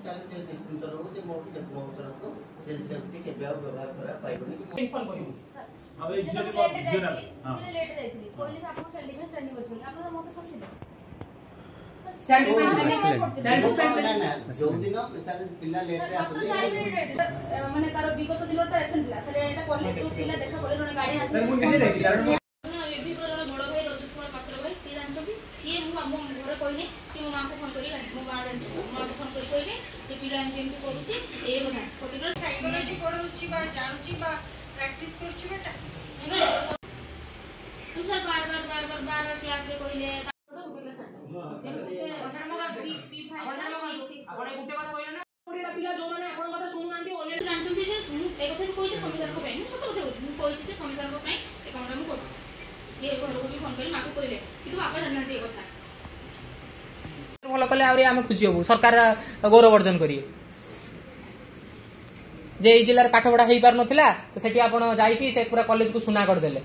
ताले से निश्चिंत रहू जे मो से मो तरफ से सेफ्टी के व्यवहार करा पाइबनी इन्फॉर्म करियो अब एक झियो झियो हां लेट जाइतली पुलिस आपको सेंडिंग ट्रेनिंग करथुली आपन मते फसिलो ना जो दिन सारे पिला लेट रे आसले माने तार विगत दिन ता एक्शन दिला सारे एटा कॉलेज पिला देखा बोले जने गाड़ी आसे मैं मुझे नहीं कारण एबी पर जने बड़ भाई रजत कुमार पात्र भाई सी जानछथि सी मो घर कहने सी मो मां को फोन करी मो मां जानछ मां को फोन करी कहले जे पिला एम केमती करूची ए कथा पर्टिकुलर साइकोलॉजी पढौची बा जानची बा प्रैक्टिस करछु बेटा तुम सर बार क्लास रे कहले भल कले आम खुशी हबू सरकार गौरव अर्जन करिए जे जिले पाठ पढ़ा हो पार ना तो सेठी आपण जाइए से पूरा कॉलेज को सुना करदेले